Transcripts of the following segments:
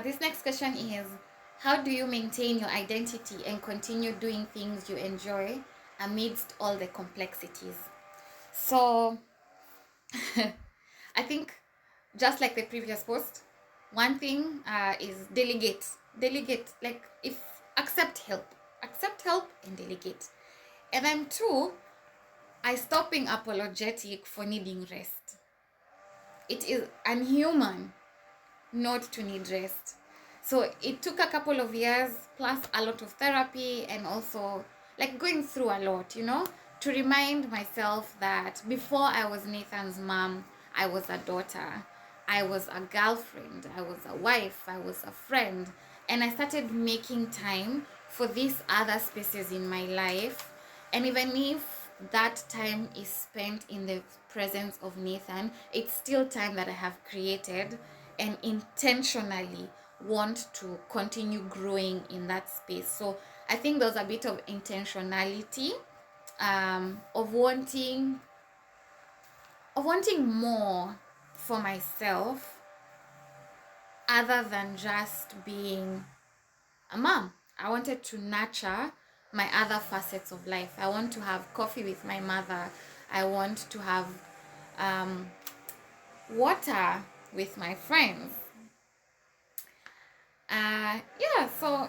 This next question is, how do you maintain your identity and continue doing things you enjoy amidst all the complexities? So, I think just like the previous post, one thing is delegate. Delegate, like if accept help and delegate. And then two, I stop being apologetic for needing rest. It is unhuman not to need rest. So it took a couple of years plus a lot of therapy and also like going through a lot, to remind myself that before I was Nathan's mom, I was a daughter, I was a girlfriend, I was a wife, I was a friend, and I started making time for these other spaces in my life. And even if that time is spent in the presence of Nathan, it's still time that I have created and intentionally want to continue growing in that space. So I think there's a bit of intentionality, of wanting more for myself other than just being a mom. I wanted to nurture my other facets of life. I want to have coffee with my mother. I want to have um, water with my friends. Yeah, so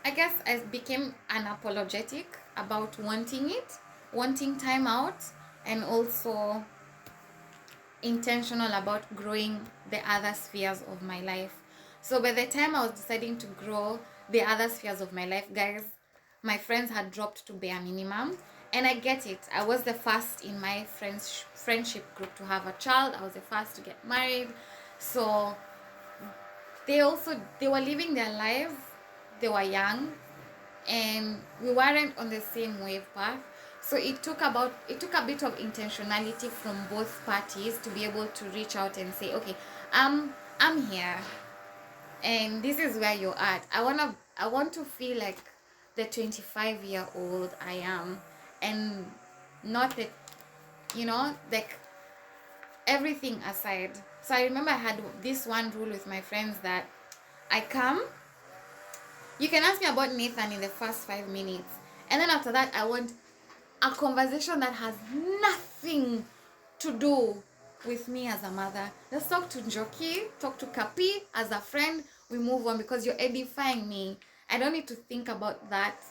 I guess I became unapologetic about wanting it, wanting time out, and also intentional about growing the other spheres of my life. So by the time I was deciding to grow the other spheres of my life, guys, my friends had dropped to bare minimum. And I get it. I was the first in my friendship group to have a child. I was the first to get married. So they were living their lives, they were young, and we weren't on the same wave path. So it took a bit of intentionality from both parties to be able to reach out and say, okay, I'm here and this is where you're at. I want to feel like the 25-year-old I am, and not that, like, everything aside. So I remember I had this one rule with my friends that I come, you can ask me about Nathan in the first 5 minutes, and then after that I want a conversation that has nothing to do with me as a mother. Let's talk to Njoki, talk to Kapi as a friend. We move on because you're edifying me. I don't need to think about that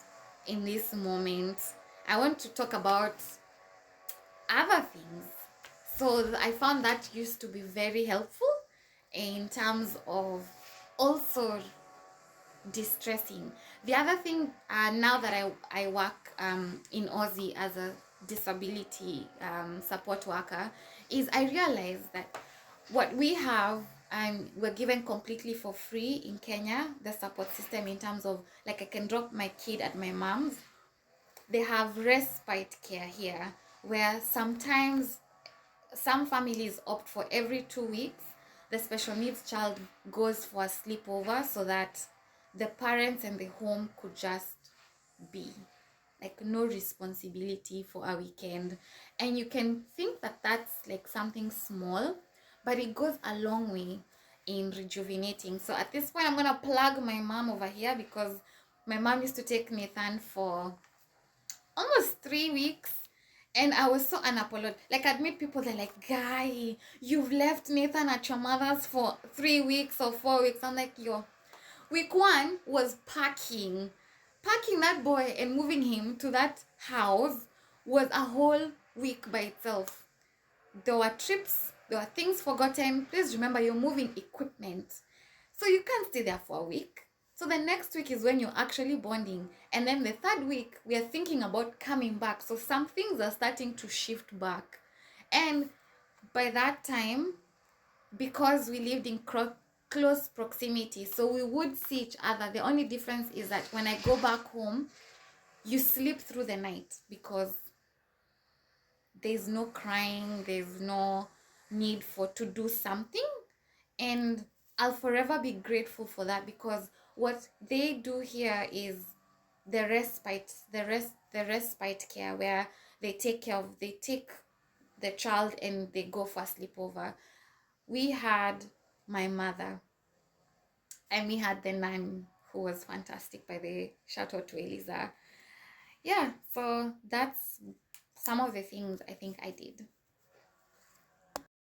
in this moment. I want to talk about other things. So I found that used to be very helpful in terms of also distressing. The other thing, now that I work in Aussie as a disability support worker, is I realize that what we have, we're given completely for free in Kenya, the support system, in terms of, like, I can drop my kid at my mom's. They have respite care here, where sometimes some families opt for every 2 weeks the special needs child goes for a sleepover, so that the parents and the home could just be, like, no responsibility for a weekend. And you can think that that's like something small, but it goes a long way in rejuvenating. So at this point, I'm gonna plug my mom over here, because my mom used to take Nathan for almost 3 weeks, and I was so unapologetic. Like, I'd meet people, they're like, guy, you've left Nathan at your mother's for 3 weeks or 4 weeks. I'm like, yo, week one was packing that boy and moving him to that house was a whole week by itself. There were trips, there were things forgotten. Please remember, you're moving equipment, so you can't stay there for a week. So the next week is when you're actually bonding, and then the third week we are thinking about coming back. So some things are starting to shift back, and by that time, because we lived in close proximity, so we would see each other. The only difference is that when I go back home, you sleep through the night, because there's no crying, there's no need for to do something. And I'll forever be grateful for that, because what they do here is the respite care, where they take the child and they go for a sleepover. We had my mother, And we had the nun who was fantastic, by the way. Shout out to Eliza. Yeah, so that's some of the things I think I did.